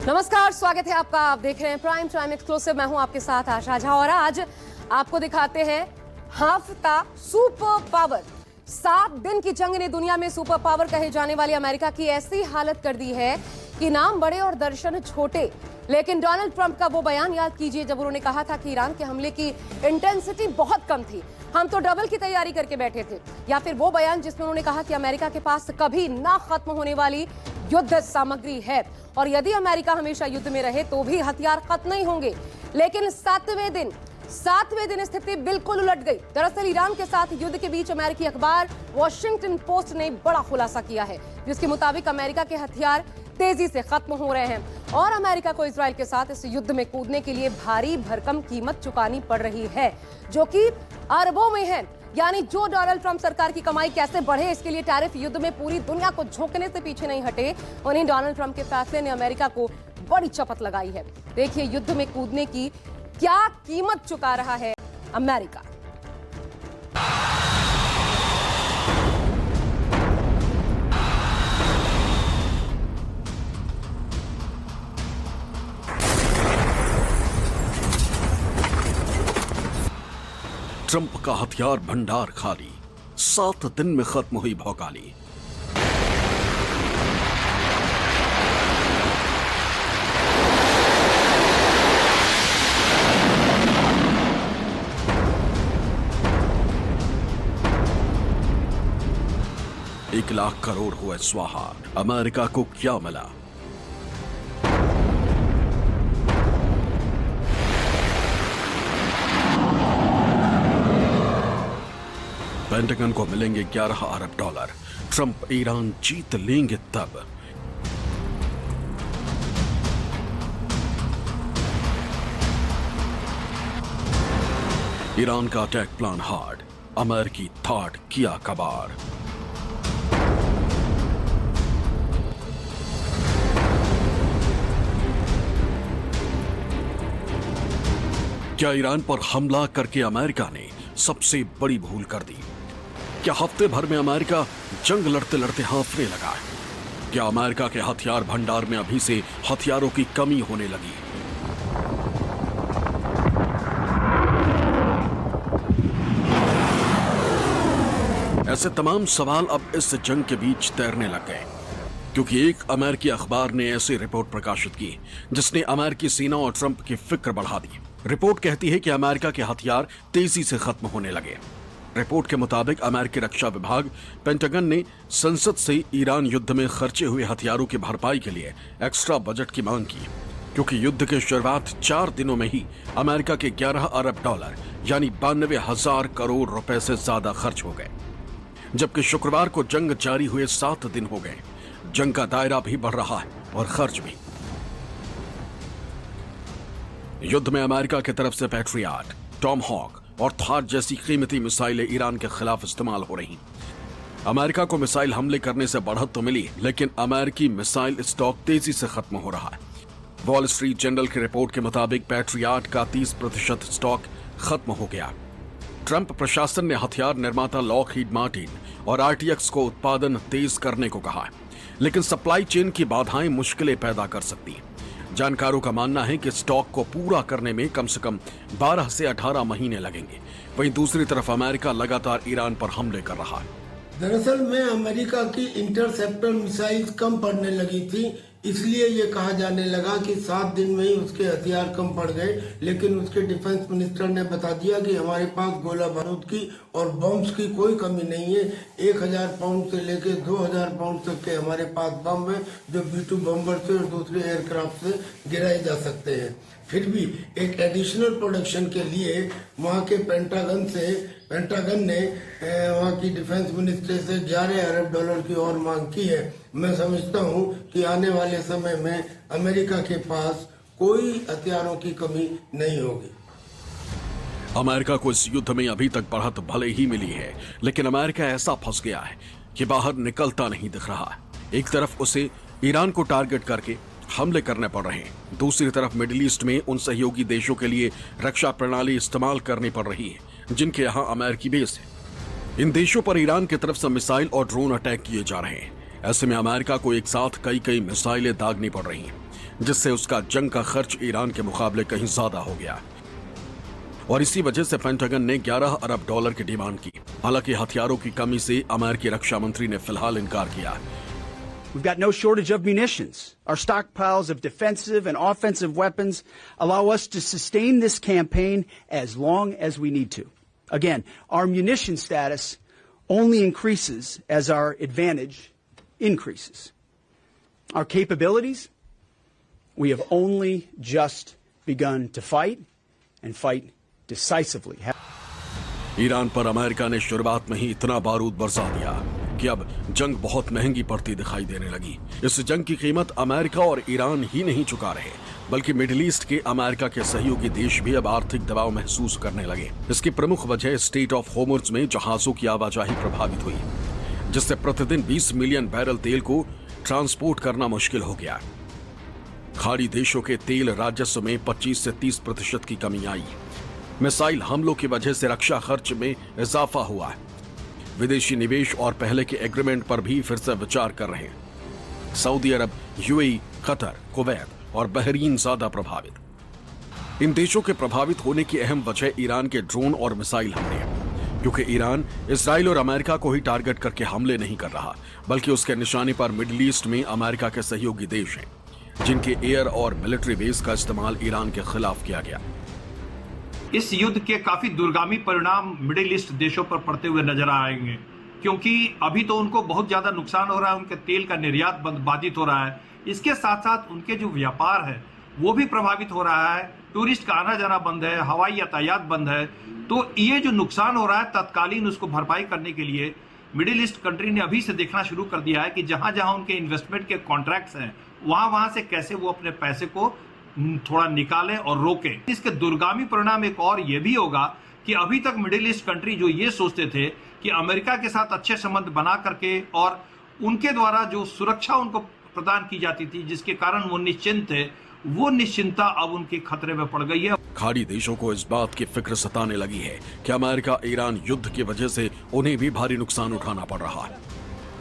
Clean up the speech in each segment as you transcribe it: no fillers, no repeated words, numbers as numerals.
नमस्कार, स्वागत है आपका। आप देख रहे हैं प्राइम टाइम एक्सक्लूसिव। मैं हूं आपके साथ आशा झा और आज आपको दिखाते हैं हाफता सुपर पावर। 7 दिन की जंग ने दुनिया में सुपर पावर कहे जाने वाली अमेरिका की ऐसी हालत कर दी है कि नाम बड़े और दर्शन छोटे। लेकिन डोनाल्ड ट्रंप का वो बयान याद कीजिए जब उन्होंने कहा था कि ईरान के हमले की इंटेंसिटी बहुत कम थी, हम तो डबल की तैयारी करके बैठे थे। या फिर वो बयान जिसमें उन्होंने कहा कि अमेरिका के पास कभी ना खत्म होने वाली युद्ध सामग्री है और यदि अमेरिका हमेशा युद्ध में रहे तो भी हथियार खत्म नहीं होंगे। लेकिन सातवें दिन स्थिति बिल्कुल उलट गई। दरअसल ईरान के साथ युद्ध के बीच अमेरिकी अखबार वॉशिंगटन पोस्ट ने बड़ा खुलासा किया है, जिसके मुताबिक अमेरिका के हथियार तेजी से खत्म हो रहे हैं और अमेरिका को इजराइल के साथ इस युद्ध में कूदने के लिए भारी भरकम कीमत चुकानी पड़ रही है, जो कि अरबों में है। यानी जो डोनाल्ड ट्रंप सरकार की कमाई कैसे बढ़े, इसके लिए टैरिफ युद्ध में पूरी दुनिया को झोंकने से पीछे नहीं हटे। वहीं डोनाल्ड ट्रंप के फैसले ने अमेरिका को बड़ी चपत लगाई है। देखिए युद्ध में कूदने की क्या कीमत चुका रहा है अमेरिका। ट्रंप का हथियार भंडार खाली, 7 दिन में खत्म हुई भौकाली। एक लाख करोड़ हुए स्वाहा। अमेरिका को क्या मिला? पेंटागन को मिलेंगे 11 अरब डॉलर। ट्रंप ईरान जीत लेंगे तब। ईरान का अटैक प्लान हार्ड, अमेरिकी थाट किया कबाड़। क्या ईरान पर हमला करके अमेरिका ने सबसे बड़ी भूल कर दी? क्या हफ्ते भर में अमेरिका जंग लड़ते लड़ते हांफने लगा? क्या अमेरिका के हथियार भंडार में अभी से हथियारों की कमी होने लगी? ऐसे तमाम सवाल अब इस जंग के बीच तैरने लग गए, क्योंकि एक अमेरिकी अखबार ने ऐसी रिपोर्ट प्रकाशित की जिसने अमेरिकी सेना और ट्रंप की फिक्र बढ़ा दी। रिपोर्ट कहती है कि अमेरिका के हथियार तेजी से खत्म होने लगे। रिपोर्ट के मुताबिक अमेरिकी रक्षा विभाग पेंटागन ने संसद से ईरान युद्ध में खर्चे हुए हथियारों की भरपाई के लिए एक्स्ट्रा बजट की मांग की, क्योंकि युद्ध के शुरुआत 4 दिनों में ही अमेरिका के 11 अरब डॉलर यानी 92,000 करोड़ रुपए से ज्यादा खर्च हो गए। जबकि शुक्रवार को जंग जारी हुए 7 दिन हो गए। जंग का दायरा भी बढ़ रहा है और खर्च भी। युद्ध में अमेरिका की तरफ से पैट्रियट, टॉमहॉक और थार जैसी कीमती मिसाइलें ईरान के खिलाफ इस्तेमाल हो रही। अमेरिका को मिसाइल हमले करने से बढ़त तो मिली, लेकिन अमेरिकी मिसाइल स्टॉक तेजी से खत्म हो रहा है। वॉल स्ट्रीट जर्नल की रिपोर्ट के मुताबिक पैट्रियट का 30% स्टॉक खत्म हो गया। ट्रंप प्रशासन ने हथियार निर्माता लॉकहीड मार्टिन और RTX को उत्पादन तेज करने को कहा है, लेकिन सप्लाई चेन की बाधाएं मुश्किलें पैदा कर सकती हैं। जानकारों का मानना है कि स्टॉक को पूरा करने में कम से कम 12 से 18 महीने लगेंगे। वहीं दूसरी तरफ अमेरिका लगातार ईरान पर हमले कर रहा है। दरअसल में अमेरिका की इंटरसेप्टर मिसाइल कम पड़ने लगी थी, इसलिए ये कहा जाने लगा कि 7 दिन में ही उसके हथियार कम पड़ गए। लेकिन उसके डिफेंस मिनिस्टर ने बता दिया कि हमारे पास गोला बारूद की और बम्स की कोई कमी नहीं है। 1000 पाउंड से लेकर 2000 पाउंड तक के हमारे पास बम है, जो B-2 बम्बर से और दूसरे एयरक्राफ्ट से गिराए जा सकते हैं। फिर भी एक एडिशनल प्रोडक्शन के लिए वहाँ के पेंटागन ने वहाँ की डिफेंस मिनिस्ट्री से 11 अरब डॉलर की और मांग की है। मैं समझता हूँ कि आने वाले समय में अमेरिका के पास कोई हथियारों की कमी नहीं होगी। अमेरिका को इस युद्ध में अभी तक बढ़त भले ही मिली है, लेकिन अमेरिका ऐसा फंस गया है कि बाहर निकलता नहीं दिख रहा है। एक तरफ उसे ईरान को टारगेट करके हमले करने पड़ रहे हैं, दूसरी तरफ मिडिल ईस्ट में उन सहयोगी देशों के लिए रक्षा प्रणाली इस्तेमाल करनी पड़ रही है जिनके यहाँ अमेरिकी बेस है। इन देशों पर ईरान की तरफ से मिसाइल और ड्रोन अटैक किए जा रहे हैं। ऐसे में अमेरिका को एक साथ कई मिसाइलें दागनी पड़ रही हैं, जिससे उसका जंग का खर्च ईरान के मुकाबले कहीं ज्यादा हो गया और इसी वजह से पेंटागन ने 11 अरब डॉलर की डिमांड की। हालांकि हथियारों की कमी से अमेरिकी रक्षा मंत्री ने फिलहाल इनकार किया। We've got no shortage of munitions. Our stockpiles of defensive and offensive weapons allow us to sustain this campaign as long as we need to. Again, our munition status only increases as our advantage increases. Our capabilities, we have only just begun to fight and fight decisively. Iran पर America ने शुरुआत में ही इतना बारूद बरसा दिया कि अब जंग बहुत महंगी पड़ती दिखाई देने लगी। इस जंग की कीमत अमेरिका और ईरान ही नहीं चुका रहे, बल्कि मिडिल ईस्ट के अमेरिका के सहयोगी देश भी अब आर्थिक दबाव महसूस करने लगे। इसकी प्रमुख वजह स्ट्रेट ऑफ होर्मुज़ में जहाजों की आवाजाही प्रभावित हुई, जिससे प्रतिदिन 20 मिलियन बैरल तेल को ट्रांसपोर्ट करना मुश्किल हो गया। खाड़ी देशों के तेल राजस्व में 25 से 30% की कमी आई। मिसाइल हमलों की वजह से रक्षा खर्च में इजाफा हुआ है। विदेशी निवेश और पहले के एग्रीमेंट पर भी फिर से विचार कर रहे हैं। सऊदी अरब, यूएई, कतर, कुवैत और बहरीन ज्यादा प्रभावित। इन देशों के प्रभावित होने की अहम वजह ईरान के ड्रोन और मिसाइल हमले हैं, क्योंकि ईरान इसराइल और अमेरिका को ही टारगेट करके हमले नहीं कर रहा, बल्कि उसके निशाने पर मिडिल ईस्ट में अमेरिका के सहयोगी देश हैं, जिनके एयर और मिलिट्री बेस का इस्तेमाल ईरान के खिलाफ किया गया। इस युद्ध के काफी दूरगामी परिणाम मिडिल ईस्ट देशों पर पड़ते हुए नजर आएंगे, क्योंकि अभी तो उनको बहुत ज्यादा नुकसान हो रहा है, उनके तेल का निर्यात बाधित हो रहा है। इसके साथ साथ उनके जो व्यापार है वो भी प्रभावित हो रहा है। टूरिस्ट का आना जाना बंद है, हवाई यातायात बंद है। तो ये जो नुकसान हो रहा है तत्कालीन उसको भरपाई करने के लिए मिडिल ईस्ट कंट्री ने अभी से देखना शुरू कर दिया है कि जहां जहां उनके इन्वेस्टमेंट के कॉन्ट्रैक्ट्स हैं वहां से कैसे वो अपने पैसे को थोड़ा निकालें और रोकें। इसके दूरगामी परिणाम एक और ये भी होगा कि अभी तक मिडिल ईस्ट कंट्री जो ये सोचते थे कि अमेरिका के साथ अच्छे संबंध बना करके और उनके द्वारा जो सुरक्षा उनको प्रदान की जाती थी, जिसके कारण वो निश्चिंत थे, वो निश्चिंतता अब उनके खतरे में पड़ गई है। खाड़ी देशों को इस बात की फिक्र सताने लगी है कि अमेरिका ईरान युद्ध की वजह से उन्हें भी भारी नुकसान उठाना पड़ रहा है।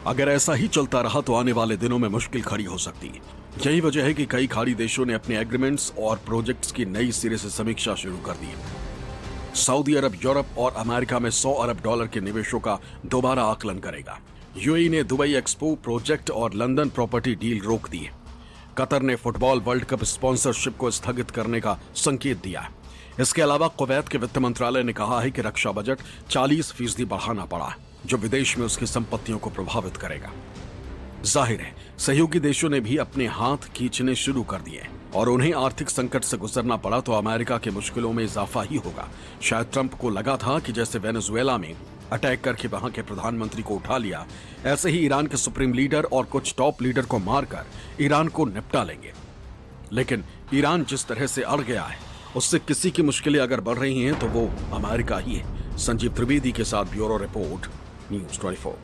अगर ऐसा ही चलता रहा तो आने वाले दिनों में मुश्किल खड़ी हो सकती है। यही वजह है कि कई खाड़ी देशों ने अपने एग्रीमेंट्स और प्रोजेक्ट्स की नई सिरे से समीक्षा शुरू कर दी है। सऊदी अरब, यूरोप और अमेरिका में 100 अरब डॉलर के निवेशों का दोबारा आकलन करेगा। यूएई ने दुबई एक्सपो प्रोजेक्ट और लंदन प्रॉपर्टी डील रोक दी है। कतर ने फुटबॉल वर्ल्ड कप स्पॉन्सरशिप को स्थगित करने का संकेत दिया है। इसके अलावा कुवैत के वित्त मंत्रालय ने कहा है कि रक्षा बजट 40% बढ़ाना पड़ा है, जो विदेश में उसकी संपत्तियों को प्रभावित करेगा। जाहिर है सहयोगी देशों ने भी अपने हाथ खींचने शुरू कर दिए और उन्हें आर्थिक संकट से गुजरना पड़ा तो अमेरिका की मुश्किलों में इजाफा ही होगा। शायद ट्रंप को लगा था कि जैसे वेनेजुएला में अटैक करके वहां के प्रधानमंत्री को उठा लिया, ऐसे ही ईरान के सुप्रीम लीडर और कुछ टॉप लीडर को मारकर ईरान को निपटा लेंगे। लेकिन ईरान जिस तरह से अड़ गया है, उससे किसी की मुश्किलें अगर बढ़ रही हैं तो वो अमेरिका ही है। संजीव त्रिवेदी के साथ ब्यूरो रिपोर्ट, न्यूज़ 24।